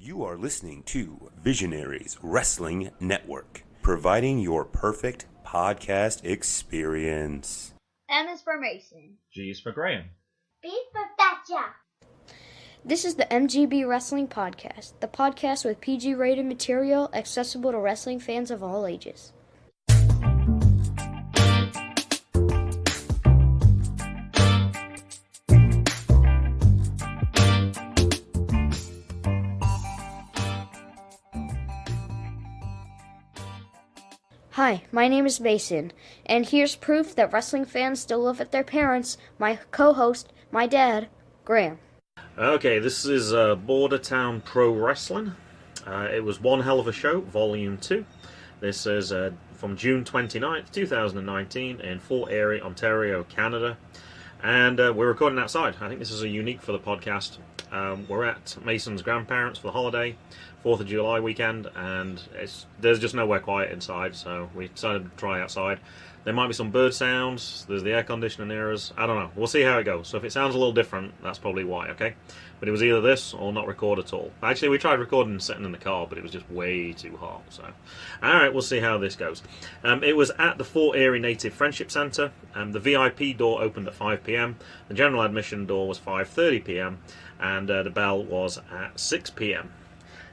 You are listening to Visionaries Wrestling Network, providing your perfect podcast experience. M is for Mason. G is for Graham. B for Betcha. This is the MGB Wrestling Podcast, the podcast with PG-rated material accessible to wrestling fans of all ages. Hi, my name is Mason, and here's proof that wrestling fans still live at their parents, my co-host, my dad, Graham. Okay, this is Border Town Pro Wrestling. It was One Hell of a Show, Volume 2. This is from June 29th, 2019 in Fort Erie, Ontario, Canada. And we're recording outside. I think this is a unique for the podcast. We're at Mason's grandparents for the holiday, 4th of July weekend, and there's just nowhere quiet inside, so we decided to try outside. There might be some bird sounds, there's the air conditioning near us, I don't know, we'll see how it goes. So if it sounds a little different, that's probably why, okay? But it was either this or not record at all. Actually, we tried recording sitting in the car, but it was just way too hot, so... Alright, we'll see how this goes. It was at the Fort Erie Native Friendship Centre. The VIP door opened at 5 p.m, the general admission door was 5:30 p.m, and the bell was at 6 p.m.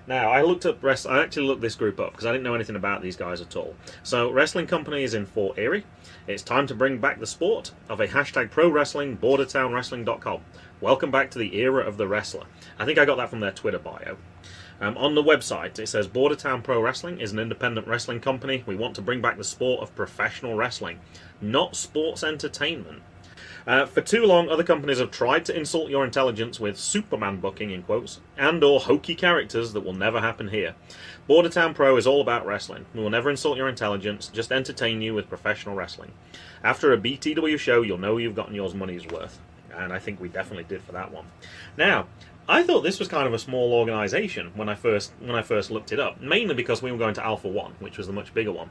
Now, I actually looked this group up because I didn't know anything about these guys at all. So, Wrestling Company is in Fort Erie. It's time to bring back the sport of a hashtag pro wrestling, bordertownwrestling.com. Welcome back to the era of the wrestler. I think I got that from their Twitter bio. On the website, it says, Bordertown Pro Wrestling is an independent wrestling company. We want to bring back the sport of professional wrestling, not sports entertainment. For too long, other companies have tried to insult your intelligence with Superman booking, in quotes, and or hokey characters that will never happen here. Bordertown Pro is all about wrestling. We will never insult your intelligence, just entertain you with professional wrestling. After a BTW show, you'll know you've gotten your money's worth. And I think we definitely did for that one. Now, I thought this was kind of a small organisation when I first looked it up, mainly because we were going to Alpha 1, which was the much bigger one.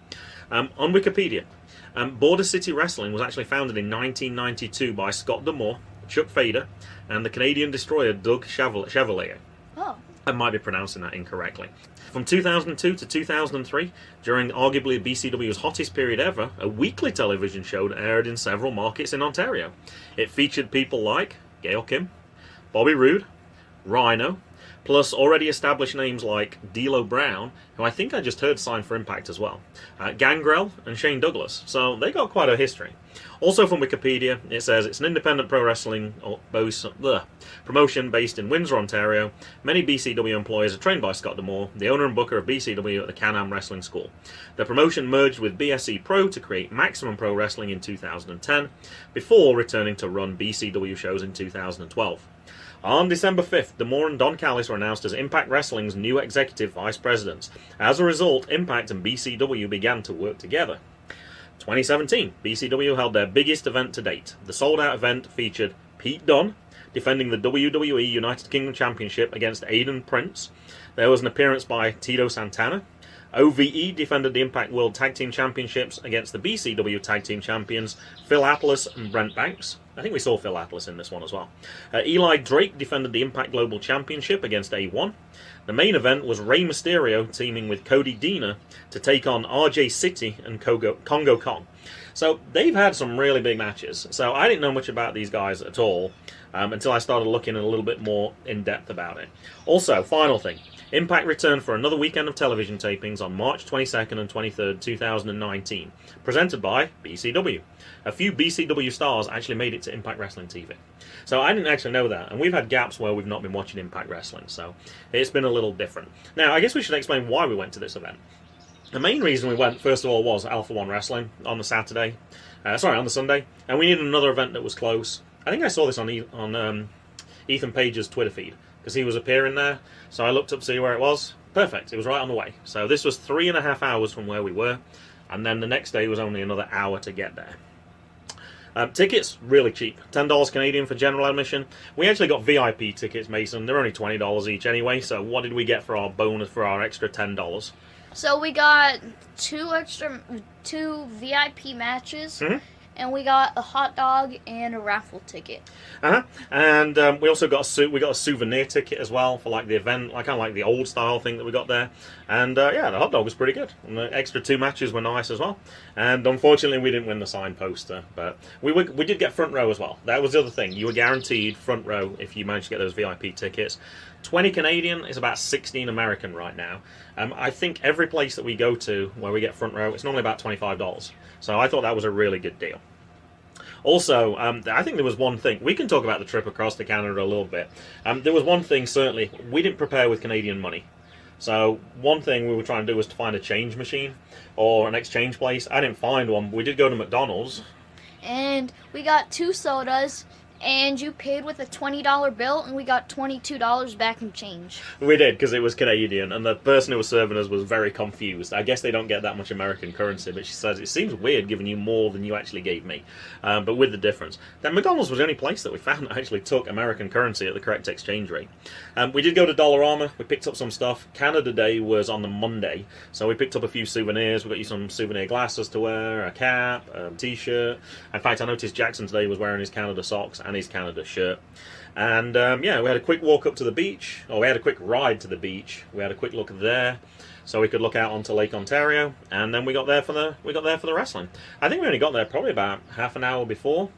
On Wikipedia, Border City Wrestling was actually founded in 1992 by Scott D'Amore, Chuck Fader, and the Canadian destroyer Doug Chevalier. Oh. I might be pronouncing that incorrectly. From 2002 to 2003, during arguably BCW's hottest period ever, a weekly television show that aired in several markets in Ontario. It featured people like Gail Kim, Bobby Roode, Rhino, plus already established names like D'Lo Brown, who I think I just heard sign for Impact as well, Gangrel and Shane Douglas, so they got quite a history. Also from Wikipedia, it says it's an independent pro wrestling promotion based in Windsor, Ontario. Many BCW employees are trained by Scott D'Amore, the owner and booker of BCW at the Can-Am Wrestling School. The promotion merged with BSE Pro to create Maximum Pro Wrestling in 2010, before returning to run BCW shows in 2012. On December 5th, D'Amore and Don Callis were announced as Impact Wrestling's new executive vice presidents. As a result, Impact and BCW began to work together. 2017, BCW held their biggest event to date. The sold-out event featured Pete Dunne defending the WWE United Kingdom Championship against Aiden Prince. There was an appearance by Tito Santana. OVE defended the Impact World Tag Team Championships against the BCW Tag Team Champions Phil Atlas and Brent Banks. I think we saw Phil Atlas in this one as well. Eli Drake defended the Impact Global Championship against A1. The main event was Rey Mysterio teaming with Cody Deaner to take on RJ City and Congo Kong. So they've had some really big matches. So I didn't know much about these guys at all until I started looking a little bit more in depth about it. Also, final thing. Impact returned for another weekend of television tapings on March 22nd and 23rd, 2019, presented by BCW. A few BCW stars actually made it to Impact Wrestling TV. So I didn't actually know that, and we've had gaps where we've not been watching Impact Wrestling, so it's been a little different. Now, I guess we should explain why we went to this event. The main reason we went, first of all, was Alpha 1 Wrestling on the Sunday, and we needed another event that was close. I think I saw this on Ethan Page's Twitter feed, because he was appearing there, so I looked up to see where it was. Perfect, it was right on the way. So this was 3.5 hours from where we were, and then the next day was only another hour to get there. Tickets, really cheap. $10 Canadian for general admission. We actually got VIP tickets, Mason. They're only $20 each anyway, so what did we get for our bonus, for our extra $10? So we got two VIP matches, and we got a hot dog and a raffle ticket. And we also got a souvenir ticket as well for like the event, like kind of like the old style thing that we got there. And yeah, the hot dog was pretty good. And the extra 2 matches were nice as well. And unfortunately, we didn't win the signed poster, but we did get front row as well. That was the other thing. You were guaranteed front row if you managed to get those VIP tickets. 20 Canadian is about 16 American right now. I think every place that we go to where we get front row, it's normally about $25. So I thought that was a really good deal. Also, I think there was one thing. We can talk about the trip across to Canada a little bit. There was one thing, certainly, we didn't prepare with Canadian money. So one thing we were trying to do was to find a change machine or an exchange place. I didn't find one. We did go to McDonald's. And we got 2 sodas, and you paid with a $20 bill, and we got $22 back in change. We did, because it was Canadian, and the person who was serving us was very confused. I guess they don't get that much American currency, but she says, it seems weird giving you more than you actually gave me, but with the difference. Then McDonald's was the only place that we found that actually took American currency at the correct exchange rate. We did go to Dollarama, we picked up some stuff. Canada Day was on the Monday, so we picked up a few souvenirs. We got you some souvenir glasses to wear, a cap, a t-shirt. In fact, I noticed Jackson today was wearing his Canada socks and his Canada shirt. And yeah, we had a quick walk up to the beach, or we had a quick ride to the beach. We had a quick look there, so we could look out onto Lake Ontario, and then we got there for the wrestling. I think we only got there probably about half an hour before.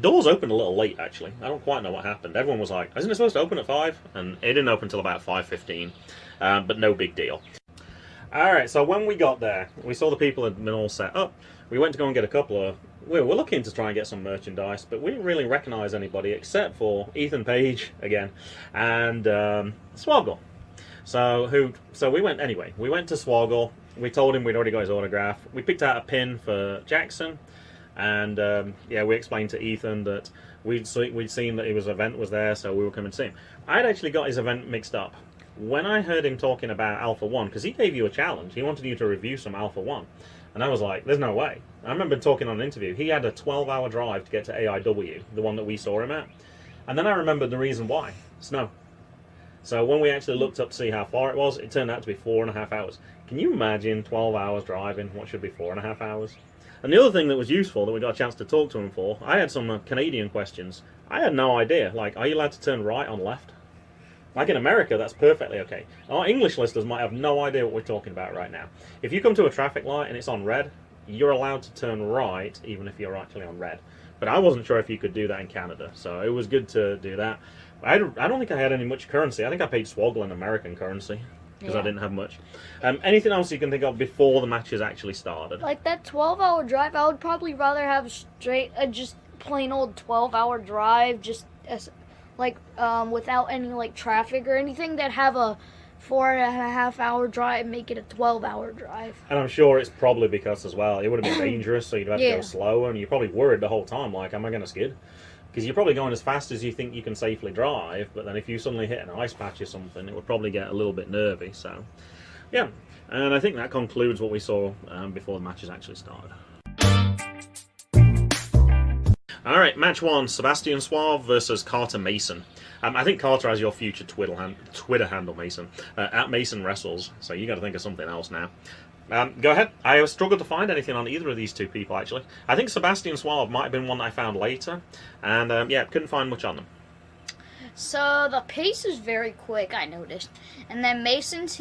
Doors opened a little late, actually. I don't quite know what happened. Everyone was like, isn't it supposed to open at 5? And it didn't open until about 5:15, but no big deal. Alright, so when we got there, we saw the people had been all set up. We went to go and get a couple of... We were looking to try and get some merchandise, but we didn't really recognise anybody except for Ethan Page, again, and Swoggle. So we went anyway. We went to Swoggle. We told him we'd already got his autograph. We picked out a pin for Jackson, and yeah, we explained to Ethan that we'd seen that his event was there, so we were coming to see him. I'd actually got his event mixed up. When I heard him talking about Alpha 1, because he gave you a challenge, he wanted you to review some Alpha 1. And I was like, there's no way. I remember talking on an interview. He had a 12-hour drive to get to AIW, the one that we saw him at. And then I remembered the reason why. Snow. So when we actually looked up to see how far it was, it turned out to be 4.5 hours. Can you imagine 12 hours driving what should be 4.5 hours? And the other thing that was useful that we got a chance to talk to him for, I had some Canadian questions. I had no idea. Like, are you allowed to turn right on left? Like in America, that's perfectly okay. Our English listeners might have no idea what we're talking about right now. If you come to a traffic light and it's on red, you're allowed to turn right even if you're actually on red. But I wasn't sure if you could do that in Canada, so it was good to do that. I don't think I had any much currency. I think I paid Swoggle in American currency because I didn't have much. Anything else you can think of before the matches actually started? Like that 12-hour drive, I would probably rather have just plain old 12-hour drive, just as like without any like traffic or anything, that have a 4.5-hour drive, make it a 12-hour drive. And I'm sure it's probably because as well, it would have been dangerous, so you'd have to go slower, and you're probably worried the whole time, like, am I going to skid? Because you're probably going as fast as you think you can safely drive, but then if you suddenly hit an ice patch or something, it would probably get a little bit nervy. So, yeah. And I think that concludes what we saw before the matches actually started. Alright, match 1, Sebastian Suave versus Carter Mason. I think Carter has your future Twitter handle, Mason, at Mason Wrestles, so you got to think of something else now. Go ahead. I have struggled to find anything on either of these two people, actually. I think Sebastian Suave might have been one that I found later, and yeah, couldn't find much on them. So the pace is very quick, I noticed. And then Mason's,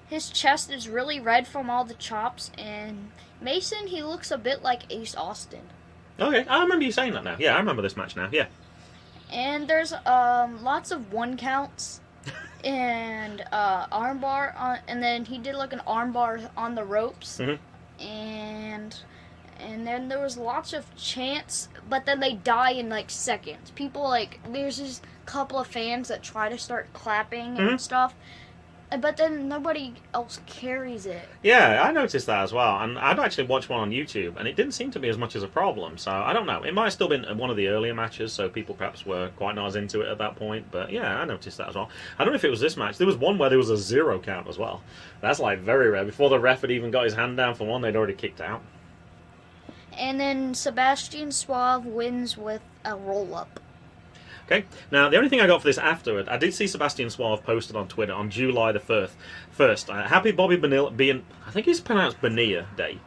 his chest is really red from all the chops, and Mason, he looks a bit like Ace Austin. Okay, I remember you saying that now. Yeah, I remember this match now, yeah. And there's lots of 1 counts and armbar, and then he did like an armbar on the ropes, and then there was lots of chants, but then they die in like seconds. People like, there's this couple of fans that try to start clapping and stuff, but then nobody else carries it. Yeah, I noticed that as well. And I'd actually watched one on YouTube, and it didn't seem to be as much as a problem. So, I don't know. It might have still been one of the earlier matches, so people perhaps were quite not as into it at that point. But, yeah, I noticed that as well. I don't know if it was this match. There was one where there was a 0 count as well. That's, like, very rare. Before the ref had even got his hand down for one, they'd already kicked out. And then Sebastian Suave wins with a roll-up. Okay, now the only thing I got for this afterward, I did see Sebastian Suave posted on Twitter on July the 1st. Happy Bobby Bonilla, I think it's pronounced Bonilla Day.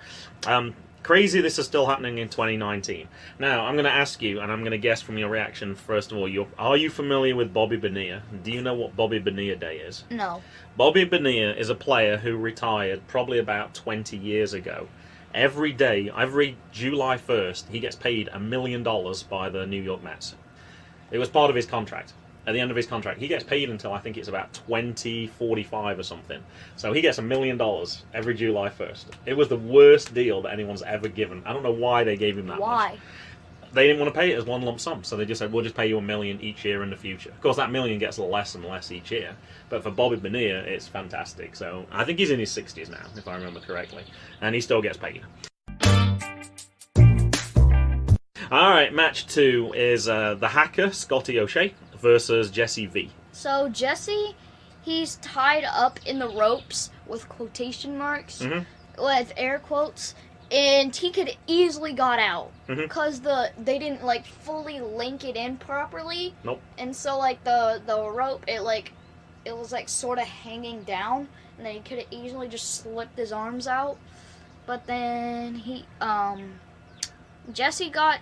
Crazy this is still happening in 2019. Now, I'm going to ask you, and I'm going to guess from your reaction, first of all, are you familiar with Bobby Bonilla? Do you know what Bobby Bonilla Day is? No. Bobby Bonilla is a player who retired probably about 20 years ago. Every day, every July 1st, he gets paid $1 million by the New York Mets. It was part of his contract. At the end of his contract, he gets paid until I think it's about 2045 or something. So he gets $1 million every July 1st. It was the worst deal that anyone's ever given. I don't know why they gave him that much. Why? They didn't want to pay it as one lump sum, so they just said, we'll just pay you $1 million each year in the future. Of course, that $1 million gets less and less each year. But for Bobby Bonilla, it's fantastic. So I think he's in his 60s now, if I remember correctly. And he still gets paid. Alright, match 2 is the hacker, Scotty O'Shea, versus Jessie V. So Jessie, he's tied up in the ropes with quotation marks, with air quotes, and he could easily got out because they didn't like fully link it in properly. Nope. And so like the rope, it was like sort of hanging down, and then he could have easily just slipped his arms out. But then Jessie got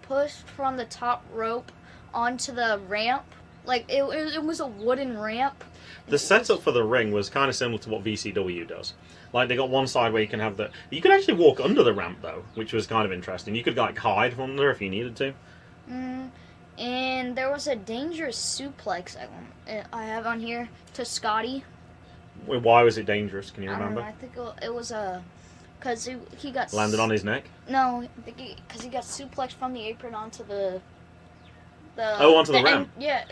pushed from the top rope onto the ramp. Like it was a wooden ramp. The setup for the ring was kind of similar to what VCW does. Like they got one side where you can have you could actually walk under the ramp though, which was kind of interesting. You could like hide from there if you needed to. And there was a dangerous suplex I have on here to Scotty. Why was it dangerous? Can you remember? I think it was because he got landed on his neck. No, because he got suplexed from the apron onto the onto the ramp. Yeah.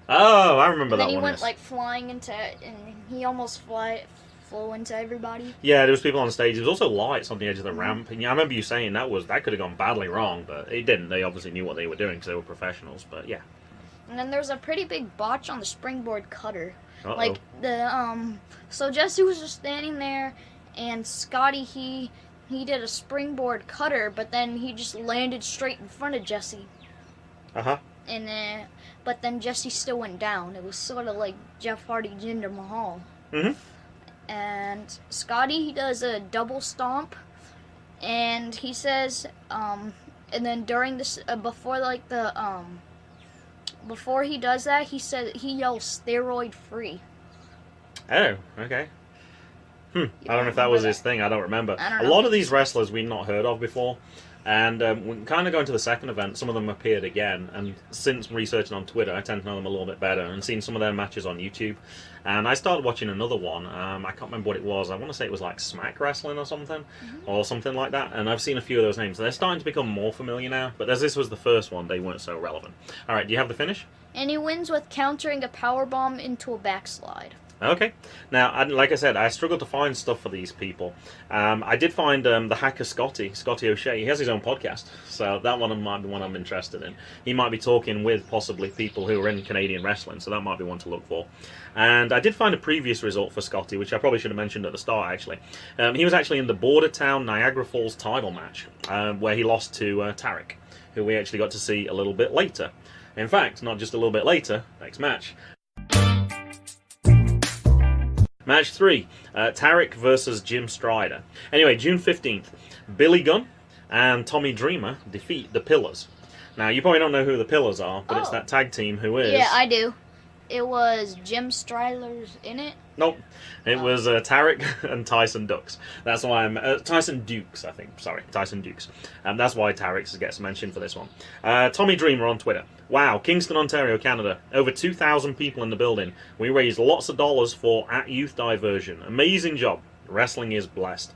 Oh, I remember that one. And then he went like flying into, and he almost flew into everybody. Yeah, there was people on stage. There was also lights on the edge of the ramp. And yeah, I remember you saying that could have gone badly wrong, but it didn't. They obviously knew what they were doing because they were professionals. But yeah. And then there's a pretty big botch on the springboard cutter. Uh-oh. Like so Jessie was just standing there, and Scotty he did a springboard cutter, but then he just landed straight in front of Jessie. And but then Jessie still went down. It was sort of like Jeff Hardy, Jinder Mahal. And Scotty, he does a double stomp, and he says, and then during this, before he does that, he yells steroid free. Oh, okay. I don't know if that was his thing. I don't remember. I don't know. A lot of these wrestlers we've not heard of before. And when kind of going to the second event, some of them appeared again. And since researching on Twitter, I tend to know them a little bit better and seen some of their matches on YouTube. And I started watching another one. I can't remember what it was. I want to say it was like Smack Wrestling or something. Or something like that. And I've seen a few of those names. They're starting to become more familiar now. But as this was the first one, they weren't so relevant. All right, do you have the finish? And he wins with countering a powerbomb into a backslide. Okay. Now, like I said, I struggled to find stuff for these people. I did find the hacker Scotty O'Shea. He has his own podcast, so that one might be one I'm interested in. He might be talking with possibly people who are in Canadian wrestling, so that might be one to look for. And I did find a previous result for Scotty, which I probably should have mentioned at the start, actually. He was actually in the Border Town Niagara Falls title match, where he lost to Tarik, who we actually got to see a little bit later. In fact, not just a little bit later, next match. Match 3, Tarik versus Jim Stryder. Anyway, June 15th, Billy Gunn and Tommy Dreamer defeat the Pillars. Now, you probably don't know who the Pillars are, but it's that tag team who is... Yeah, I do. It was Jim Stryder's in it? Nope. It was Tarik and Tyson Dukes. That's why I'm... Tyson Dukes, I think. Sorry, Tyson Dukes. That's why Tarik gets mentioned for this one. Tommy Dreamer on Twitter. Wow, Kingston, Ontario, Canada. Over 2,000 people in the building. We raised lots of dollars for youth diversion. Amazing job. Wrestling is blessed.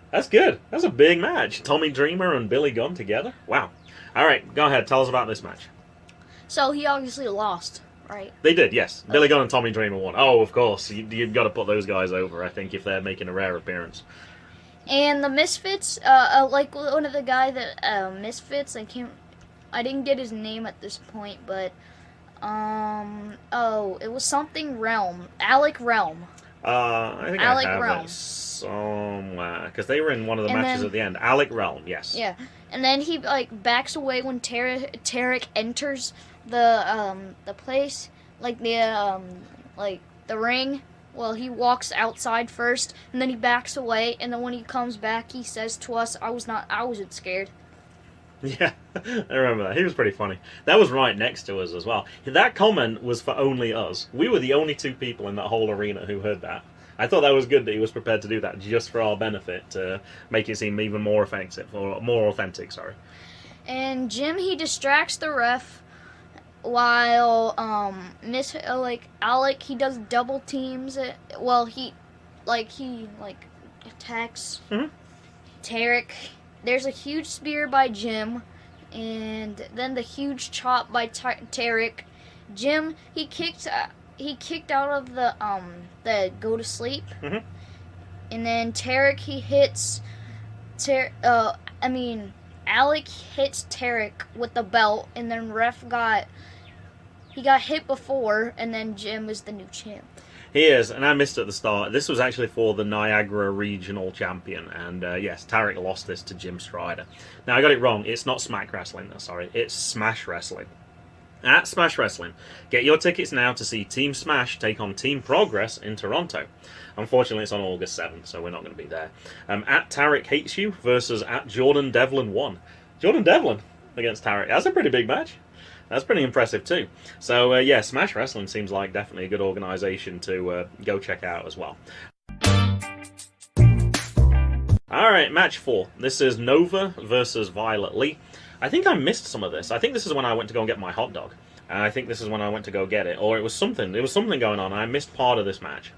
That's good. That's a big match. Tommy Dreamer and Billy Gunn together. Wow. All right, go ahead. Tell us about this match. So he obviously lost, right? They did, yes. Billy Gunn and Tommy Dreamer won. Oh, of course. You've got to put those guys over, I think, if they're making a rare appearance. And the Misfits, like one of the guy that Misfits, I didn't get his name at this point, but it was something Realm, Alec Realm. I think Alec I have Realm. it somewhere because they were in one of the matches at the end. Alec Realm, yes. Yeah, and then he backs away when Tarik enters the place, like the ring, Well, he walks outside first, and then he backs away, and then when he comes back, he says to us, I wasn't scared. Yeah, I remember that. He was pretty funny. That was right next to us as well. That comment was for only us. We were the only 2 people in that whole arena who heard that. I thought that was good that he was prepared to do that just for our benefit, to make it seem even more offensive, or more authentic, sorry. And Jim, he distracts the ref, while Alec, he does double teams. He attacks Tarik. There's a huge spear by Jim, and then the huge chop by Tarik. Jim, he kicked out of the go to sleep, and then Tarik, he hits Alec hits Tarik with the belt, and then ref got hit before, and then Jim is the new champ. He is, and I missed at the start. This was actually for the Niagara Regional Champion, and yes, Tarik lost this to Jim Stryder. Now, I got it wrong. It's not Smack Wrestling, sorry. It's Smash Wrestling. At Smash Wrestling, get your tickets now to see Team Smash take on Team Progress in Toronto. Unfortunately, it's on August 7th, so we're not going to be there. At Tarik Hates You versus at Jordan Devlin 1. Jordan Devlin against Tarik. That's a pretty big match. That's pretty impressive too. So, yeah, Smash Wrestling seems like definitely a good organisation to go check out as well. Alright, match 4. This is Nova versus Violet Lee. I think I missed some of this. I think this is when I went to go and get my hot dog. And I think this is when I went to go get it. Or it was something. There was something going on. I missed part of this match.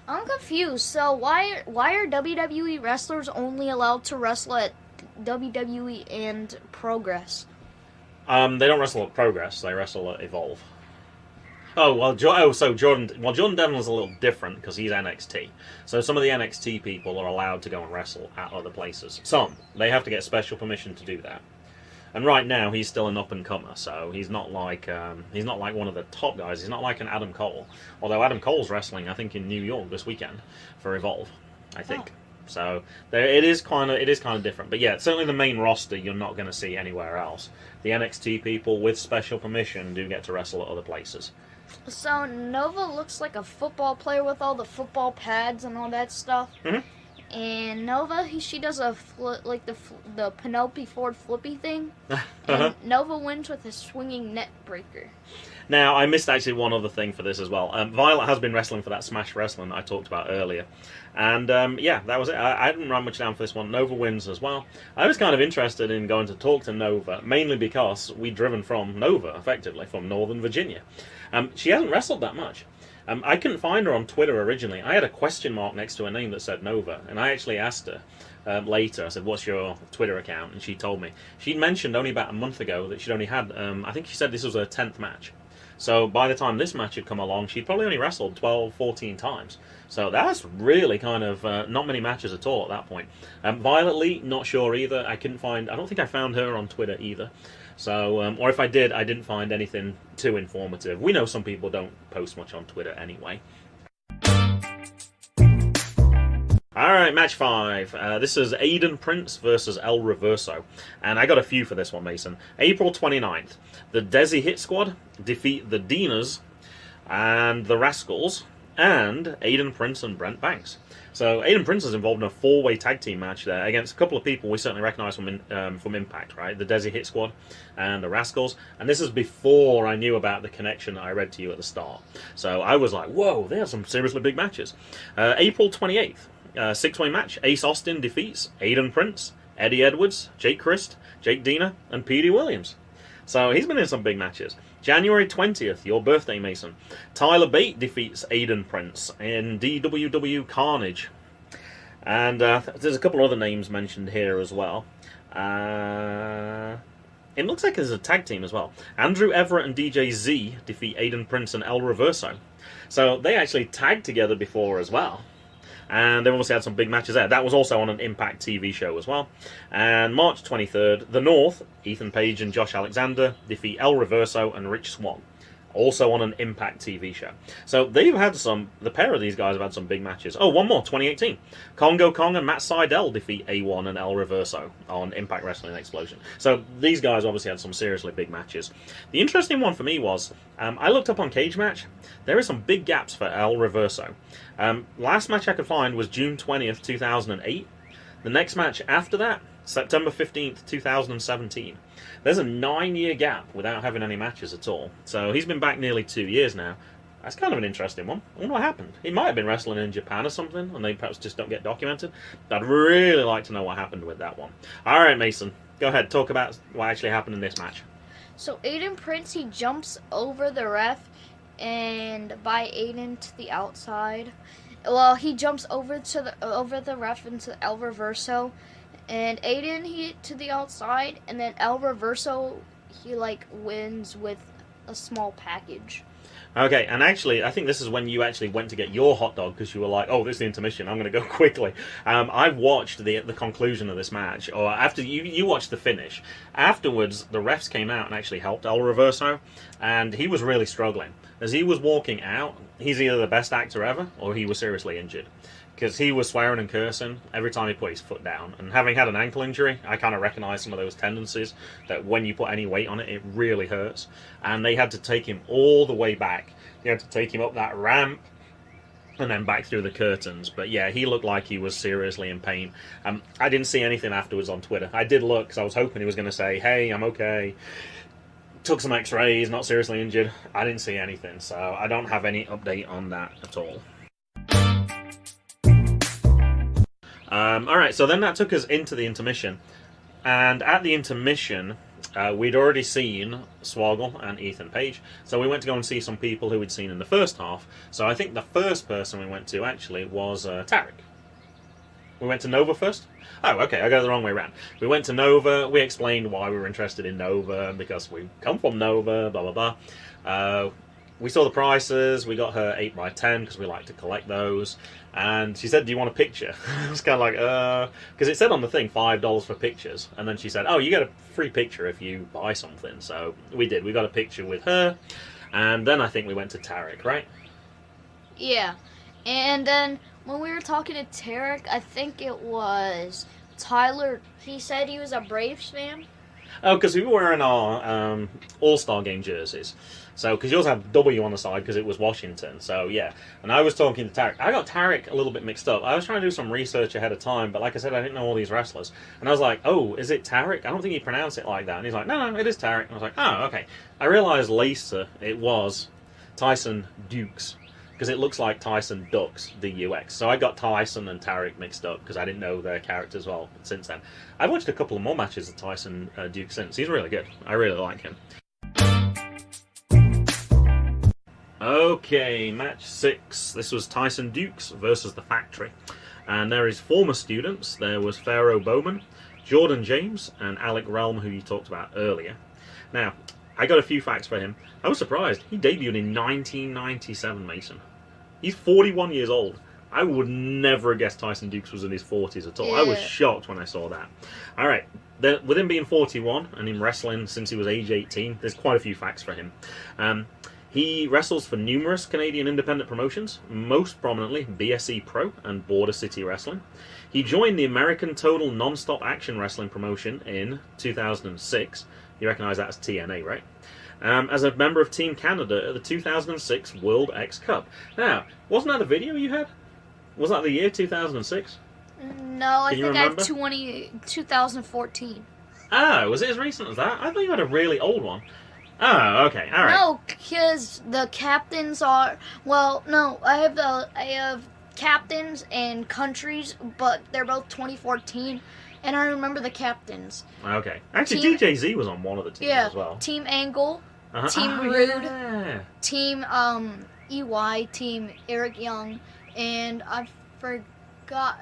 I'm confused. So why are WWE wrestlers only allowed to wrestle at WWE and Progress? They don't wrestle at Progress. They wrestle at Evolve. Jordan Devlin's a little different because he's NXT. So some of the NXT people are allowed to go and wrestle at other places. Some. They have to get special permission to do that. And right now he's still an up and comer, so he's not like one of the top guys. He's not like an Adam Cole. Although Adam Cole's wrestling, I think, in New York this weekend for Evolve. I think. Oh. So it is kind of different. But yeah, certainly the main roster you're not going to see anywhere else. The NXT people with special permission do get to wrestle at other places. So Nova looks like a football player with all the football pads and all that stuff. Mm-hmm. And Nova, she does the Penelope Ford flippy thing. And Nova wins with a swinging net breaker. Now, I missed actually one other thing for this as well. Violet has been wrestling for that Smash Wrestling I talked about earlier. And, yeah, that was it. I didn't run much down for this one. Nova wins as well. I was kind of interested in going to talk to Nova, mainly because we'd driven from Nova, effectively, from Northern Virginia. She hasn't wrestled that much. I couldn't find her on Twitter originally. I had a question mark next to her name that said Nova, and I actually asked her later. I said, what's your Twitter account? And she told me. She'd mentioned only about a month ago that she'd only had, I think she said this was her 10th match. So by the time this match had come along, she'd probably only wrestled 12, 14 times. So that's really kind of not many matches at all at that point. Violet Lee, not sure either. I don't think I found her on Twitter either. So, or if I did, I didn't find anything too informative. We know some people don't post much on Twitter anyway. Alright, match 5. This is Aiden Prince versus El Reverso. And I got a few for this one, Mason. April 29th. The Desi Hit Squad defeat the Dinas and the Rascals and Aiden Prince and Brent Banks. So Aiden Prince is involved in a 4-way tag team match there against a couple of people we certainly recognise from Impact, right? The Desi Hit Squad and the Rascals. And this is before I knew about the connection I read to you at the start. So I was like, whoa, they have some seriously big matches. April 28th, 6-way match. Ace Austin defeats Aiden Prince, Eddie Edwards, Jake Christ, Jake Dina, and Petey Williams. So he's been in some big matches. January 20th, your birthday, Mason. Tyler Bate defeats Aiden Prince in DWW Carnage. And there's a couple other names mentioned here as well. It looks like there's a tag team as well. Andrew Everett and DJ Z defeat Aiden Prince and El Reverso. So they actually tagged together before as well. And they've obviously had some big matches there. That was also on an Impact TV show as well. And March 23rd, The North, Ethan Page and Josh Alexander defeat El Reverso and Rich Swann. also on an Impact TV show. So they've had the pair of these guys have had some big matches. Oh, one more, 2018. Congo Kong and Matt Sydal defeat A1 and El Reverso on Impact Wrestling Explosion. So these guys obviously had some seriously big matches. The interesting one for me was, I looked up on Cage Match. There are some big gaps for El Reverso. Last match I could find was June 20th, 2008. The next match after that, September 15th, 2017. There's a 9-year gap without having any matches at all. So he's been back nearly 2 years now. That's kind of an interesting one. I wonder what happened. He might have been wrestling in Japan or something, and they perhaps just don't get documented. I'd really like to know what happened with that one. All right, Mason, go ahead. Talk about what actually happened in this match. So Aiden Prince, he jumps over the ref, and by Aiden to the outside. Well, he jumps over the ref into El Reverso. And Aiden, he to the outside, and then El Reverso, he wins with a small package. Okay, and actually, I think this is when you actually went to get your hot dog because you were like, "Oh, this is the intermission. I'm going to go quickly." I watched the conclusion of this match, or after you watched the finish. Afterwards, the refs came out and actually helped El Reverso, and he was really struggling as he was walking out. He's either the best actor ever, or he was seriously injured. Because he was swearing and cursing every time he put his foot down. And having had an ankle injury, I kind of recognize some of those tendencies that when you put any weight on it, it really hurts. And they had to take him all the way back. They had to take him up that ramp and then back through the curtains. But yeah, he looked like he was seriously in pain. I didn't see anything afterwards on Twitter. I did look because I was hoping he was going to say, "Hey, I'm okay. Took some x-rays, not seriously injured." I didn't see anything, so I don't have any update on that at all. Alright, so then that took us into the intermission. And at the intermission, we'd already seen Swoggle and Ethan Page. So we went to go and see some people who we'd seen in the first half. So I think the first person we went to, actually, was Tarik. We went to Nova first? Oh, okay, I got it the wrong way around. We went to Nova, we explained why we were interested in Nova, because we come from Nova, blah, blah, blah. We saw the prices, we got her 8x10 because we like to collect those. And she said, "Do you want a picture?" I was kind of like, because it said on the thing $5 for pictures. And then she said, "Oh, you get a free picture if you buy something." So we did. We got a picture with her. And then I think we went to Tarik, right? Yeah. And then when we were talking to Tarik, I think it was Tyler. He said he was a Braves fan. Oh, because we were wearing our All-Star Game jerseys. So, because yours had W on the side because it was Washington. So, yeah. And I was talking to Tarik. I got Tarik a little bit mixed up. I was trying to do some research ahead of time, but like I said, I didn't know all these wrestlers. And I was like, "Oh, is it Tarik? I don't think he pronounced it like that." And he's like, No, it is Tarik. And I was like, "Oh, okay." I realized later it was Tyson Dukes, because it looks like Tyson Ducks, D-U-X. So I got Tyson and Tarik mixed up because I didn't know their characters well since then. I've watched a couple of more matches of Tyson Duke since. He's really good. I really like him. Okay, match 6. This was Tyson Dukes versus The Factory. And there is former students. There was Pharaoh Bowman, Jordan James, and Alec Relm, who you talked about earlier. Now, I got a few facts for him. I was surprised. He debuted in 1997, Mason. He's 41 years old. I would never have guessed Tyson Dukes was in his 40s at all. Yeah. I was shocked when I saw that. All right. With him being 41 and him wrestling since he was age 18, there's quite a few facts for him. He wrestles for numerous Canadian independent promotions, most prominently BSE Pro and Border City Wrestling. He joined the American Total Non-Stop Action Wrestling promotion in 2006. You recognise that as TNA, right? As a member of Team Canada at the 2006 World X Cup. Now, wasn't that the video you had? Was that the year 2006? No, I think I have 2014. Oh, was it as recent as that? I thought you had a really old one. Oh, okay, all right. No, because the captains are... Well, no, I have captains and countries, but they're both 2014, and I remember the captains. Okay. Actually, DJZ was on one of the teams as well. Team Angle, Team Rude, Team EY, Team Eric Young, and I forgot...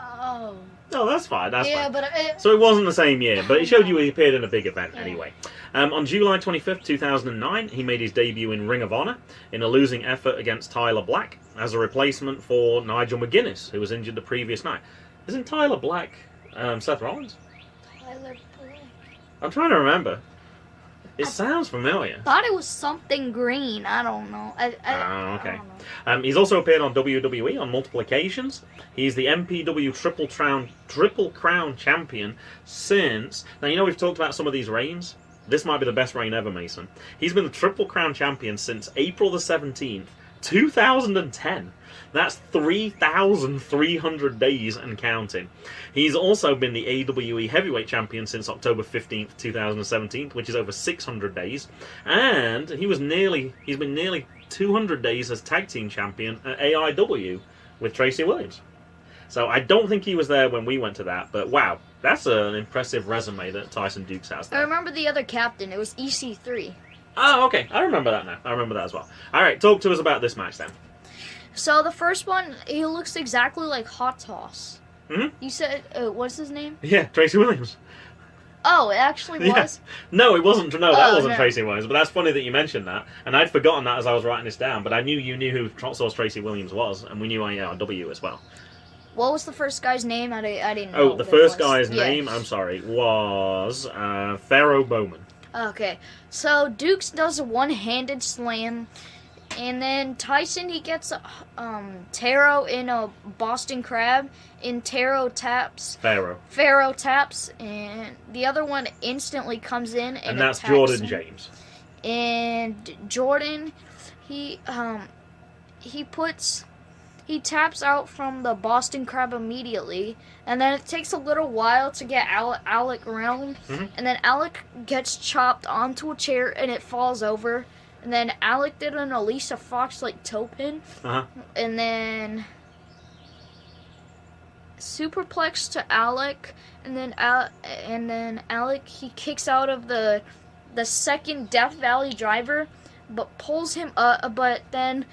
Oh, that's fine. That's fine. But so it wasn't the same year, but it showed you he appeared in a big event anyway. On July 25th, 2009, he made his debut in Ring of Honor in a losing effort against Tyler Black as a replacement for Nigel McGuinness, who was injured the previous night. Isn't Tyler Black Seth Rollins? Tyler Black. I'm trying to remember. It sounds familiar. Thought it was something green. I don't know. Okay. I don't know. He's also appeared on WWE on multiple occasions. He's the MPW Triple Crown champion since... Now, you know we've talked about some of these reigns. This might be the best reign ever, Mason. He's been the Triple Crown champion since April the 17th, 2010. That's 3,300 days and counting. He's also been the AWE Heavyweight Champion since October 15th, 2017, which is over 600 days. And he's been nearly 200 days as Tag Team Champion at AIW with Tracy Williams. So I don't think he was there when we went to that, but wow, that's an impressive resume that Tyson Dukes has there. I remember the other captain. It was EC3. Oh, okay. I remember that now. I remember that as well. All right, talk to us about this match then. So the first one, he looks exactly like Hot Toss. Mm-hmm. You said, what's his name? Yeah, Tracy Williams. Oh, it actually was? Yeah. No, it wasn't. No, that wasn't no. Tracy Williams. But that's funny that you mentioned that. And I'd forgotten that as I was writing this down. But I knew you knew who Source Tracy Williams was. And we knew IRW as well. What was the first guy's name? I didn't know. Oh, the first guy's name, I'm sorry, was Pharaoh Bowman. Okay. So Dukes does a one-handed slam. And then Tyson, he gets Taro in a Boston Crab. And Pharaoh taps. And the other one instantly comes in and that's attacks Jordan him. James. And Jordan, he taps out from the Boston Crab immediately, and then it takes a little while to get Alec around, and then Alec gets chopped onto a chair and it falls over, and then Alec did an Alicia Fox toe pin, and then superplex to Alec, and then Alec, he kicks out of the second Death Valley driver, but pulls him up, but then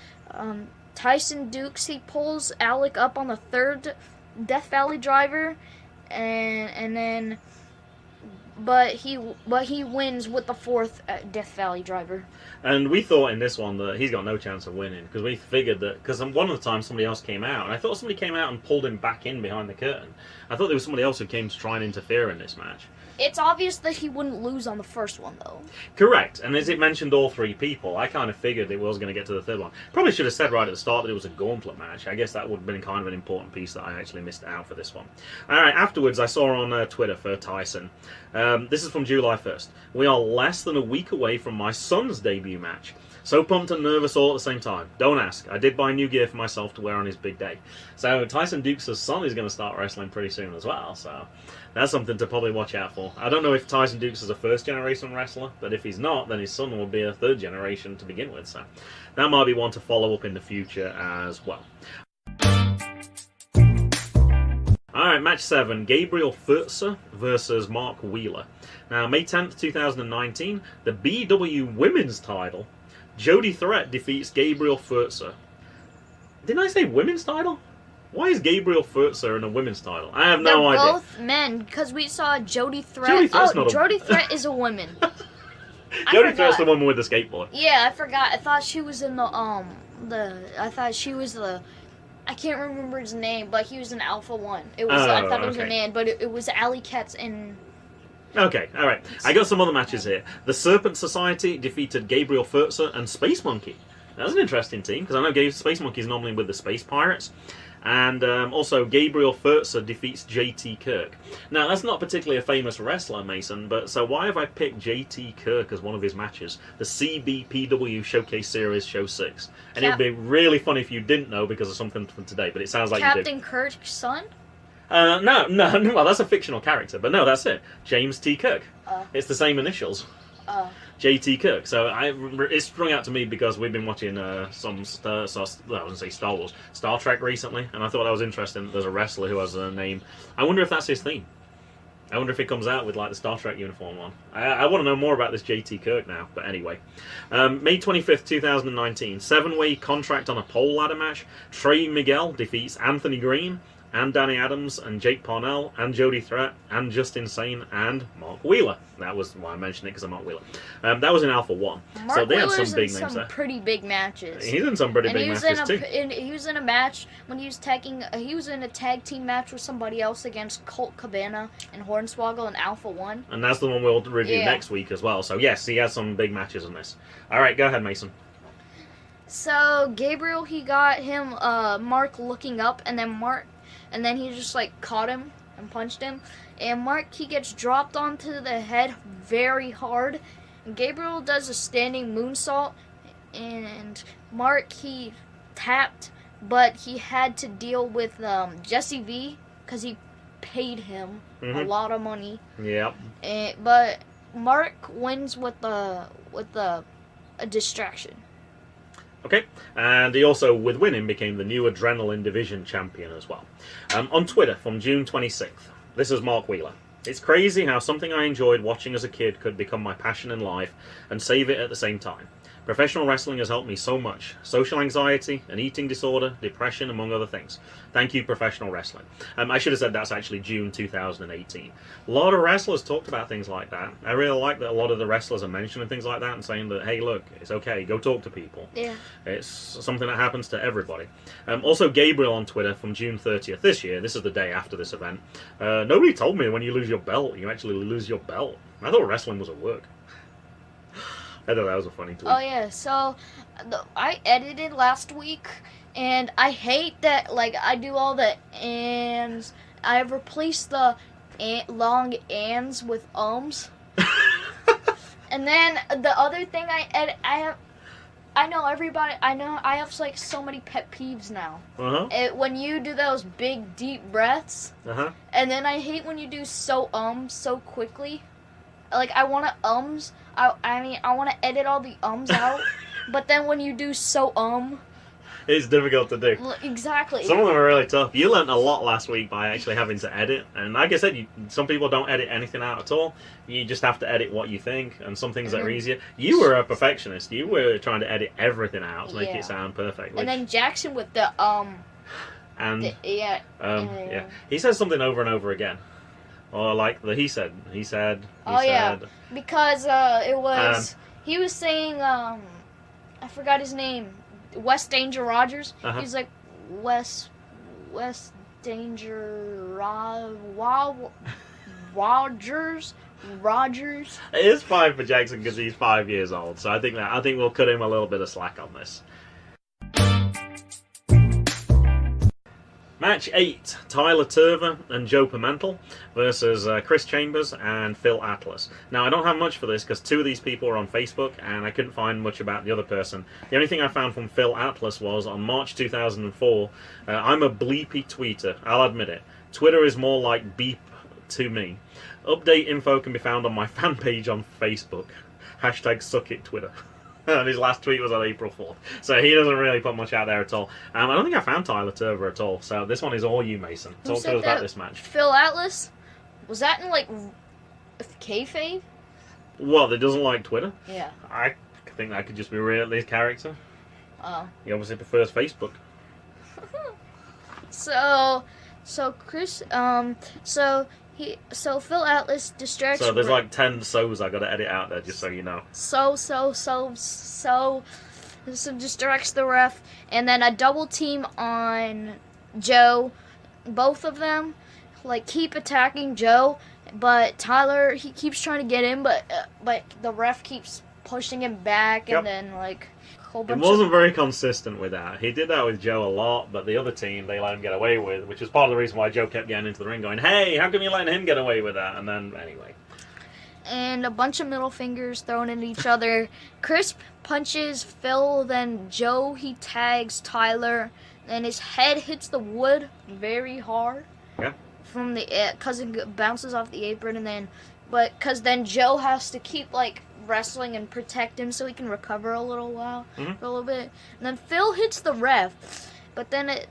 Tyson Dukes, he pulls Alec up on the third Death Valley driver, and then but he wins with the fourth Death Valley driver. And we thought in this one that he's got no chance of winning, because we figured that, because one of the times somebody else came out, and I thought somebody came out and pulled him back in behind the curtain. I thought there was somebody else who came to try and interfere in this match. It's obvious that he wouldn't lose on the first one, though. Correct, and as it mentioned all three people, I kind of figured it was going to get to the third one. Probably should have said right at the start that it was a gauntlet match. I guess that would have been kind of an important piece that I actually missed out for this one. Alright, afterwards I saw on Twitter for Tyson, this is from July 1st. We are less than a week away from my son's debut match. So pumped and nervous all at the same time. Don't ask. I did buy new gear for myself to wear on his big day. So Tyson Dukes' son is going to start wrestling pretty soon as well. So that's something to probably watch out for. I don't know if Tyson Dukes is a first-generation wrestler, but if he's not, then his son will be a third generation to begin with. So that might be one to follow up in the future as well. Alright, match 7. Gabriel Fuerza versus Mark Wheeler. Now, May 10th, 2019, the BW Women's title. Jody Threat defeats Gabriel Fuerza. Didn't I say women's title? Why is Gabriel Fuerza in a women's title? I have no idea. They're both men, because we saw Jody Threat. Jody Threat is a woman. Jody Threat's the woman with the skateboard. Yeah, I forgot. I thought she was in I can't remember his name, but he was in Alpha 1. I thought it was a man, but it was Alley Katz and... Okay, alright. I got some other matches here. The Serpent Society defeated Gabriel Fuerza and Space Monkey. That's an interesting team, because I know Space Monkey is normally with the Space Pirates. And also Gabriel Fuerza defeats JT Kirk. Now, that's not particularly a famous wrestler, Mason, but so why have I picked JT Kirk as one of his matches? The CBPW Showcase Series Show 6. And it would be really funny if you didn't know because of something from today, but it sounds like you do. Captain Kirk's son? No, well, that's a fictional character, but no, that's it. James T. Kirk. It's the same initials. JT Kirk. So it sprung out to me because we've been watching some Star Wars, Star Trek recently, and I thought that was interesting that there's a wrestler who has a name. I wonder if that's his theme. I wonder if he comes out with like the Star Trek uniform on. I want to know more about this JT Kirk now, but anyway. May 25th, 2019, 7-way contract on a pole ladder match. Trey Miguel defeats Anthony Green. and Danny Adams, and Jake Parnell, and Jody Threat, and Justin Sane, and Mark Wheeler. That was why I mentioned it, because I'm Mark Wheeler. That was in Alpha 1. Mark so they Wheeler's had some big in names some there. pretty big matches. He's in some pretty big matches too. He was in a match when he was tagging. He was in a tag team match with somebody else against Colt Cabana and Hornswoggle in Alpha 1. And that's the one we'll review next week as well. So yes, he has some big matches in this. All right, go ahead, Mason. So Gabriel, he got him Mark looking up, and then he just like caught him and punched him. And Mark, he gets dropped onto the head very hard. And Gabriel does a standing moonsault, and Mark, he tapped, but he had to deal with Jessie V because he paid him a lot of money. Yep. But Mark wins with a distraction. Okay, and he also, with winning, became the new Adrenaline Division champion as well. On Twitter from June 26th, this is Mark Wheeler. It's crazy how something I enjoyed watching as a kid could become my passion in life and save it at the same time. Professional wrestling has helped me so much. Social anxiety, an eating disorder, depression, among other things. Thank you, professional wrestling. I should have said that's actually June 2018. A lot of wrestlers talked about things like that. I really like that a lot of the wrestlers are mentioning things like that and saying that, hey, look, it's okay, go talk to people. Yeah. It's something that happens to everybody. Also, Gabriel on Twitter from June 30th this year, this is the day after this event. Nobody told me when you lose your belt, you actually lose your belt. I thought wrestling was a work. I thought that was a funny tweet. Oh yeah, so I edited last week, and I hate that, like, I do all the ands. I replaced the long ands with ums. And then the other thing I edit, I know everybody, I have like so many pet peeves now. When you do those big deep breaths, and then I hate when you do so quickly. Like, I want to I want to edit all the ums out, but then when you do it's difficult to do. Exactly. Some of them are really tough. You learned a lot last week by actually having to edit, and like I said, some people don't edit anything out at all. You just have to edit what you think, and some things are easier. You were a perfectionist. You were trying to edit everything out to make it sound perfect. And then Jackson with the and he says something over and over again. Or like he said. Because it was he was saying I forgot his name. West Danger Rogers. He's like West Danger Rogers. It is fine for Jackson because he's 5 years old. So I think we'll cut him a little bit of slack on this. Match 8, Tyler Tirva and Joe Pimental versus Chris Chambers and Phil Atlas. Now, I don't have much for this because two of these people are on Facebook and I couldn't find much about the other person. The only thing I found from Phil Atlas was on March 2004, I'm a bleepy tweeter, I'll admit it. Twitter is more like beep to me. Update info can be found on my fan page on Facebook. #SuckItTwitter. And his last tweet was on April 4th. So he doesn't really put much out there at all. I don't think I found Tyler Tirva at all. So this one is all you, Mason. Talk to us about this match. Phil Atlas? Was that in, like, kayfabe? What, that doesn't like Twitter? Yeah. I think that could just be his character. Oh. He obviously prefers Facebook. So Chris, So Phil Atlas distracts. So there's like 10 so's I gotta edit out there, just so you know. So distracts the ref, and then a double team on Joe. Both of them like keep attacking Joe, but Tyler, he keeps trying to get in, but the ref keeps pushing him back, and then like a whole bunch. It wasn't very consistent with that. He did that with Joe a lot, but the other team they let him get away with, which is part of the reason why Joe kept getting into the ring, going, "Hey, how come you letting him get away with that?" And then anyway. And a bunch of middle fingers thrown at each other. Chris punches Phil, then Joe, he tags Tyler, and his head hits the wood very hard. Yeah. From the because it bounces off the apron, and then because then Joe has to keep like wrestling and protect him so he can recover a little while, for a little bit. And then Phil hits the ref, but then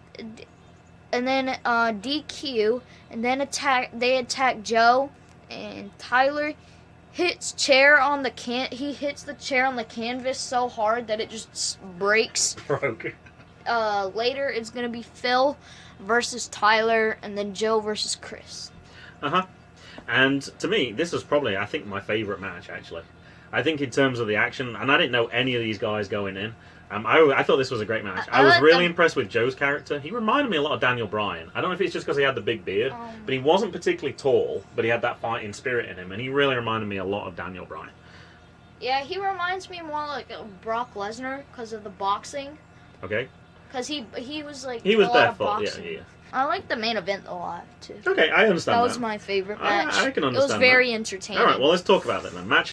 DQ, and then they attack Joe, and Tyler hits chair on the he hits the chair on the canvas so hard that it just breaks. Broke. later it's gonna be Phil versus Tyler, and then Joe versus Kris. And to me, this was probably, I think, my favourite match, actually. I think in terms of the action, and I didn't know any of these guys going in. I thought this was a great match. I was really impressed with Joe's character. He reminded me a lot of Daniel Bryan. I don't know if it's just because he had the big beard, but he wasn't particularly tall, but he had that fighting spirit in him, and he really reminded me a lot of Daniel Bryan. Yeah, he reminds me more like Brock Lesnar because of the boxing. Okay. Because he was like he was a lot there of for boxing. yeah. I like the main event a lot too. Okay, I understand that. That was my favorite match. I can understand. It was very entertaining. All right, well, let's talk about that then. Match.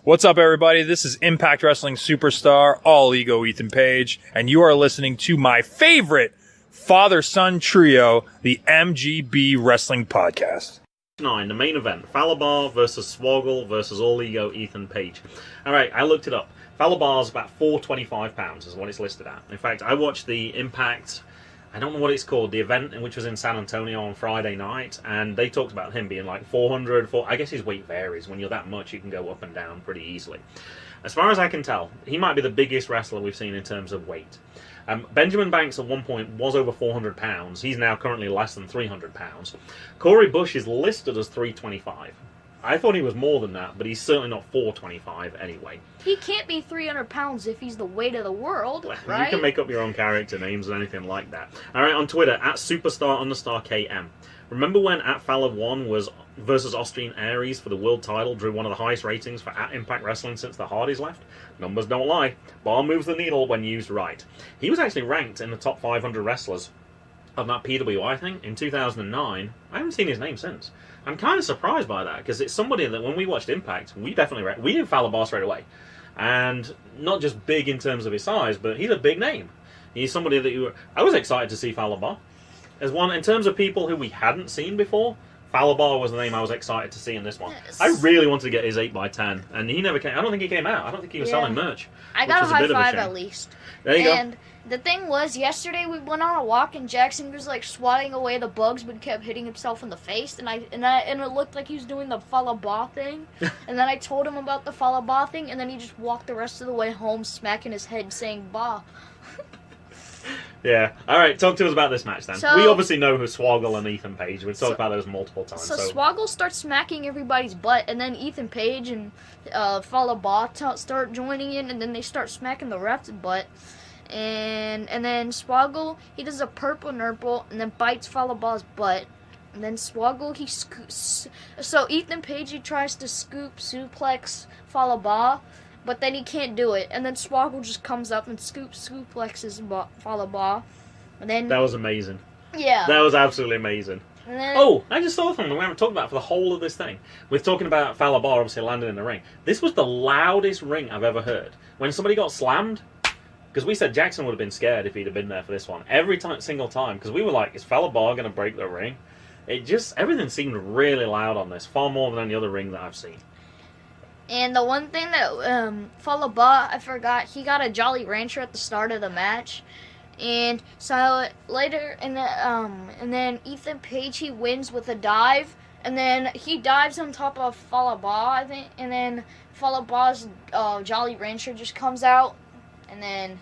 What's up, everybody? This is Impact Wrestling superstar, All Ego Ethan Page, and you are listening to my favorite father-son trio, the MGB Wrestling Podcast. 9, the main event. Fallah versus Swoggle versus All Ego Ethan Page. All right, I looked it up. Fallah is about 425 pounds is what it's listed at. In fact, I watched the Impact, I don't know what it's called, the event which was in San Antonio on Friday night, and they talked about him being like 400, I guess his weight varies. When you're that much, you can go up and down pretty easily. As far as I can tell, he might be the biggest wrestler we've seen in terms of weight. Benjamin Banks at one point was over 400 pounds. He's now currently less than 300 pounds. Corey Bush is listed as 325. I thought he was more than that, but he's certainly not 425 anyway. He can't be 300 pounds if he's the weight of the world, right? You can make up your own character names and anything like that. All right, on Twitter, at superstar_KM. Remember when at Fallah 1 was versus Austrian Aries for the world title, drew one of the highest ratings for at Impact Wrestling since the Hardys left? Numbers don't lie. Bahh moves the needle when used right. He was actually ranked in the top 500 wrestlers of that PW, I think, in 2009. I haven't seen his name since. I'm kind of surprised by that, because it's somebody that when we watched Impact, we definitely we knew Fallah straight away. And not just big in terms of his size, but he's a big name. He's somebody that I was excited to see Fallah. As one, in terms of people who we hadn't seen before, Fallah was the name I was excited to see in this one. Yes. I really wanted to get his 8x10, and he never came. I don't think he came out. I don't think he was selling merch. I got a high five at least. There you go. The thing was, yesterday we went on a walk and Jackson was like swatting away the bugs, but kept hitting himself in the face, and it looked like he was doing the Fallah thing. And then I told him about the Fallah thing, and then he just walked the rest of the way home, smacking his head, saying "Bahh." Yeah. All right. Talk to us about this match then. We obviously know who Swoggle and Ethan Page. We've talked about those multiple times. So Swoggle starts smacking everybody's butt, and then Ethan Page and Fallah start joining in, and then they start smacking the ref's butt. And then Swoggle, he does a purple nurple and then bites Fallah's butt. And then Swoggle, he scoops. So Ethan Page, he tries to suplex Fallah, but then he can't do it. And then Swoggle just comes up and suplexes Fallah. And then that was amazing. Yeah. That was absolutely amazing. Then, I just saw something we haven't talked about for the whole of this thing. We're talking about Fallah obviously landing in the ring. This was the loudest ring I've ever heard. When somebody got slammed, because we said Jackson would have been scared if he'd have been there for this one. Every single time, because we were like, is Fallah going to break the ring? Everything seemed really loud on this, far more than any other ring that I've seen. And the one thing that Fallah, I forgot, he got a Jolly Rancher at the start of the match. And so later, and then Ethan Page, he wins with a dive. And then he dives on top of Fallah, I think. And then Fallah's Jolly Rancher just comes out. And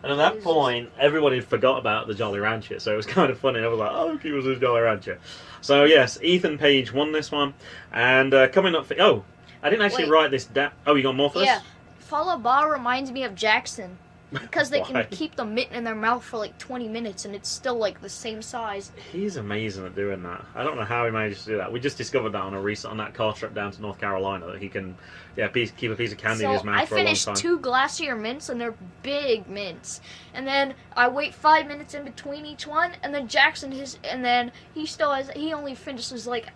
at that point, everybody forgot about the Jolly Rancher, so it was kind of funny. I was like, oh, he was his Jolly Rancher. So, yes, Ethan Page won this one. And coming up for... Oh, I didn't actually write this down. Oh, you got more for this? Yeah. Fallah reminds me of Jackson. Because they can keep the mitten in their mouth for like 20 minutes and it's still like the same size. He's amazing at doing that. I don't know how he managed to do that. We just discovered that on that car trip down to North Carolina, that he can keep a piece of candy in his mouth for a long time. I finished 2 Glacier mints and they're big mints. And then I wait 5 minutes in between each one, and then Jackson he only finishes like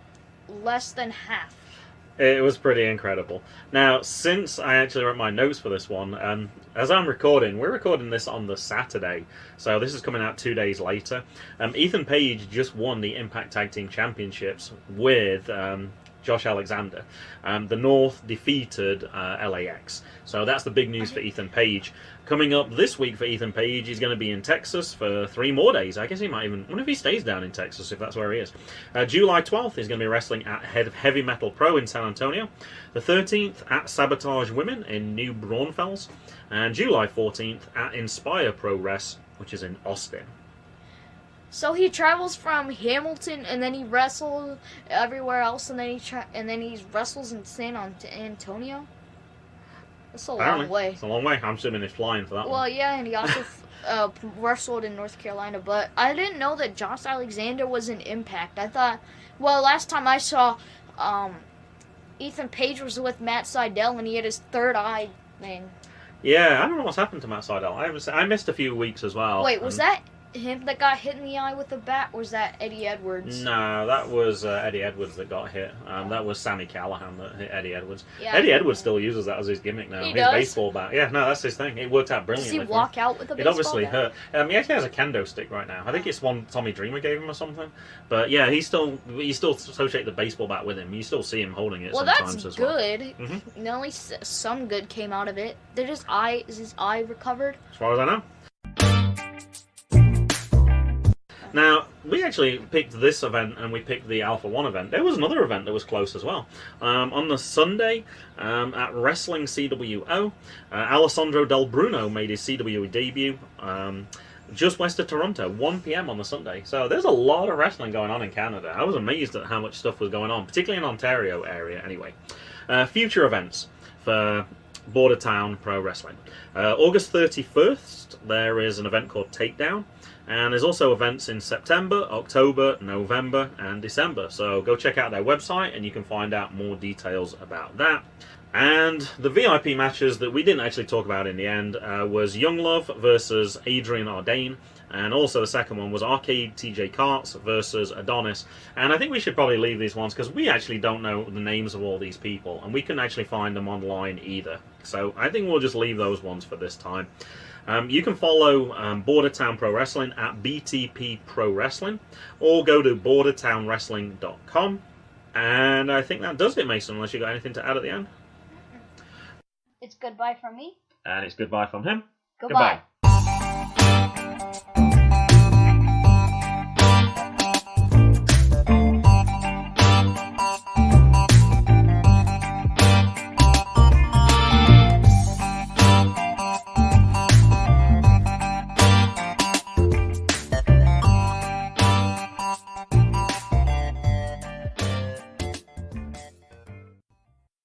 less than half. It was pretty incredible. Now, since I actually wrote my notes for this one, as I'm recording, we're recording this on the Saturday, so this is coming out 2 days later. Ethan Page just won the Impact Tag Team Championships with Josh Alexander. The North defeated LAX. So that's the big news for Ethan Page. Coming up this week for Ethan Page, he's going to be in Texas for 3 more days. I guess he might even... I wonder if he stays down in Texas, if that's where he is. July 12th, he's going to be wrestling at Heavy Metal Pro in San Antonio. The 13th at Sabotage Women in New Braunfels. And July 14th at Inspire Pro Res, which is in Austin. So he travels from Hamilton, and then he wrestles everywhere else, and then he wrestles in San Antonio. That's a long way. It's a long way. I'm assuming he's flying for that one. Well, yeah, and he also wrestled in North Carolina, but I didn't know that Josh Alexander was in Impact. I thought, well, last time I saw Ethan Page was with Matt Sydal, and he had his third eye thing. Yeah, I don't know what's happened to Matt Sydal. I missed a few weeks as well. Wait, was that him that got hit in the eye with a bat, or was that Eddie Edwards? No, that was Eddie Edwards that got hit. That was Sammy Callahan that hit Eddie Edwards. Yeah, Eddie Edwards still uses that as his gimmick now. He his does? baseball bat. Yeah, no, that's his thing. It worked out brilliantly. Does he walk out with a baseball It obviously bat? hurt. He actually has a kendo stick right now. I think it's one Tommy Dreamer gave him or something. But yeah, you still associate the baseball bat with him. You still see him holding it sometimes that's as well. good. Mm-hmm. At least some good came out of it. Is his eye recovered? As far as I know. Now, we actually picked this event and we picked the Alpha 1 event. There was another event that was close as well. On the Sunday, at Wrestling CWO, Alessandro Del Bruno made his CWO debut just west of Toronto, 1 p.m. on the Sunday. So there's a lot of wrestling going on in Canada. I was amazed at how much stuff was going on, particularly in Ontario area anyway. Future events for Bordertown Pro Wrestling. August 31st, there is an event called Takedown. And there's also events in September, October, November, and December. So go check out their website and you can find out more details about that. And the VIP matches that we didn't actually talk about in the end was Young Love versus Adrian Ardane. And also the second one was Arcade TJ Karts versus Adonis. And I think we should probably leave these ones because we actually don't know the names of all these people. And we couldn't actually find them online either. So I think we'll just leave those ones for this time. You can follow Bordertown Pro Wrestling at BTP Pro Wrestling or go to bordertownwrestling.com. And I think that does it, Mason, unless you got anything to add at the end. It's goodbye from me. And it's goodbye from him. Goodbye.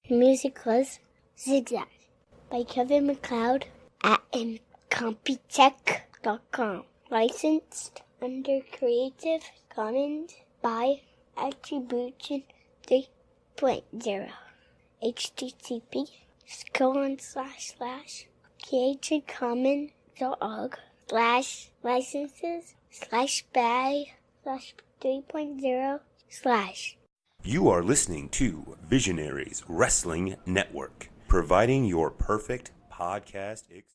The music was Zigzag by Kevin MacLeod at Incompetech.com. Licensed under Creative Commons by Attribution 3.0. http://creativecommons.org/licenses/by/3.0/ You are listening to Visionaries Wrestling Network, providing your perfect podcast experience.